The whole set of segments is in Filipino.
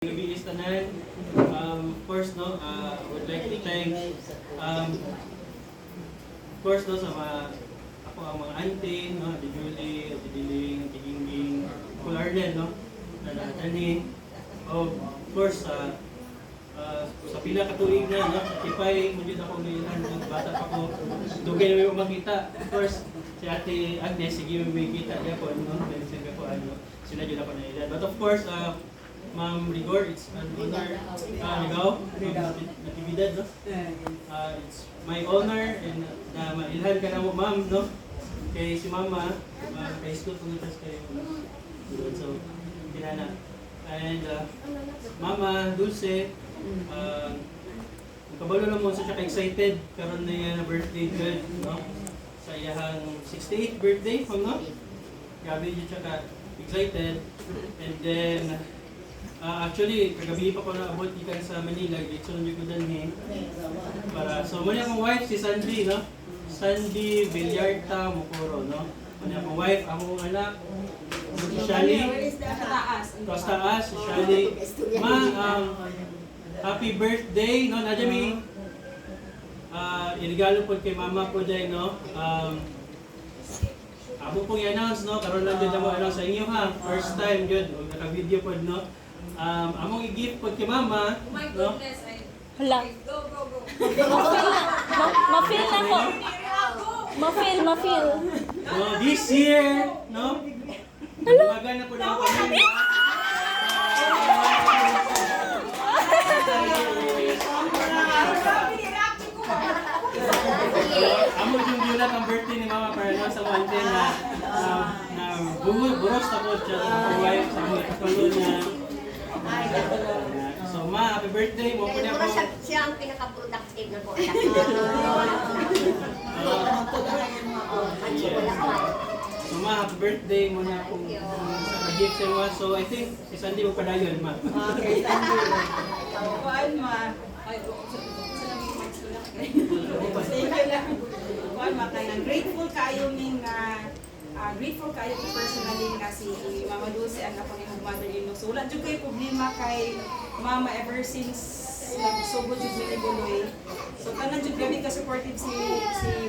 Luis tanan. First no, would like to thank first no sa mga ako ang mga auntie no, di Julie, di Diling, di Gingging, Kularden no, na natanin. Of course sa pila ka tuig na no, tipay mo jud ako nilan no, bata pa ko. Dugay na mo makita. Of course si Ate Agnes sige mo makita niya po no, mention ko ano, sila jud ako na But of course Ma'am Rigor, it's an honor. Ligaw, Natividad, no? It's my honor and mailhan ka na mo, ma'am, no? Kay si mama, kay school pungitas kayo. So, kinana. And mama, Dulce, kabalo lang mo siya ka-excited karon na yan na birthday good, no? Sa iyang 68th birthday, no? Gabi yun siya ka-excited. And then, actually, kagabi pa ko naabot ikan sa Manila, dito nyo ko dalhin. So, muna akong wife, si Sandy, no? Sandy Villarta Mukuro, no? Muna akong wife, akong anak, si Shally. Taas, si Shally. Happy birthday, no? Nadya may irigalo po kay mama po dahil, no? Amo pong i-announce, no? Karoon lang din mo announce sa inyo, ha? First time, yun. Huwag naka-video po, no? Among i-gift po kay mama. Oh my no? goodness. Hala. Go. Ma-feel na ko. Ma-feel. This year, no? Lumagan na po na ang pamilya. Amo yung yulat ang birthday ni mama para lang sa one day na buros ako siya sa wife sa mga kapalo niya. So ma, happy birthday mo po niya po. Siya ang pinaka-productive na po. So ma, happy birthday mo na po sa pag-gift sa mga. So I think si Sandy mo padayon ma. Okay, thank you. Kuan ma. Ay, kuan ma kanang grateful kayo ning grateful kayo ko personally nga si Mama Dulce ang ako ning mother-in-law. So wala jud kay problema kay mama ever since nagsugod jud ni Buloy. So tanan jud gabi ka supportive si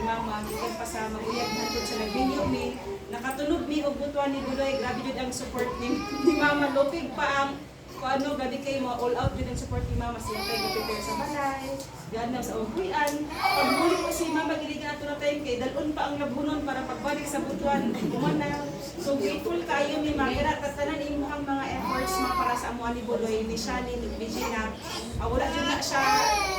mama gikan pa sa maguyag na jud sa nag-video mi. Nakatulog mi og butuan ni Buloy. Grabe jud ang support ni mama. Lupig pa ang kuano gabi kay mo all out jud ang support ni mama siya kay prepare sa balay. Yan na sa uwian. Pagbuli ko si mama giligan ato na time kay dalon pa ang labunon para pagbalik sa butuan. Kumana. So grateful kayo ni Mama tanan imong mga efforts mga para sa amo ni Buloy ni Shally ni Virginia. Wala jud na siya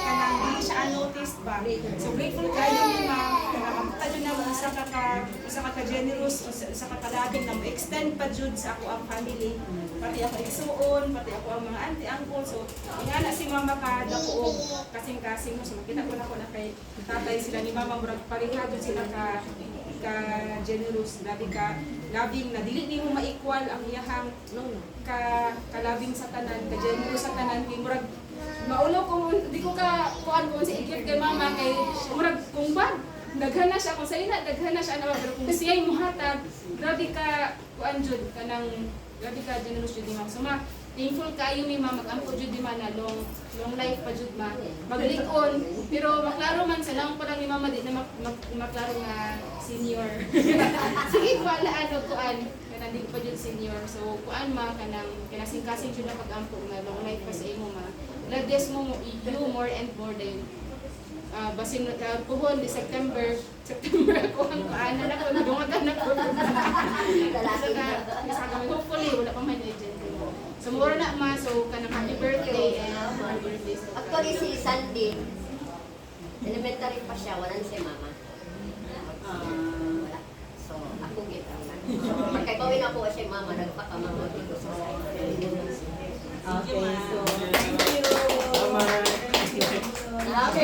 kanang hindi siya unnoticed ba. So grateful kayo ni Mama. Nakapta jud na mo isa ka generous isa ka kalabing na mo extend pa jud sa ako ang family. Pati ako igsuon, pati ako ang mga auntie uncle. So ingana si Mama ka dako kasing-kasing mo. So makita ko na ko na kay tatay sila ni Mama murag pareha jud sila ka generous, labi ka labing na dili nimo ma-equal ang iyahang kalabing sa tanan, ka generous sa tanan kay murag maulo kung di ko ka kuan ko si i-gift kay mama kay murag kung bag daghan na siya kung sa ina daghan na siya na pero kung siya muhatag grabe ka kuan jud kanang grabe ka generous jud mama. So ma thankful kayo mi mama mag-ampo jud di man na long life pa jud ma maglikon pero maklaro man sa lang ko lang ni mama di na maklaro nga senior. Sige wala kuan kanang di pa jud senior. So kuan ma kanang kinasing-kasing jud na pag-ampo nga long life pa sa imo ma. Lades mo you more and more din. Basin puhon di September ako ang kuanan ako dungagan ako. Sa kami hopefully wala pa man legend. So mura na ma, so kanang happy birthday and happy birthday. Actually si Sandy, elementary pa siya, wala na si mama. Wala. So ako kita na. So pagkakawin ako si mama, nagpakamama dito sa side. Okay, so Thank you. Bye-bye.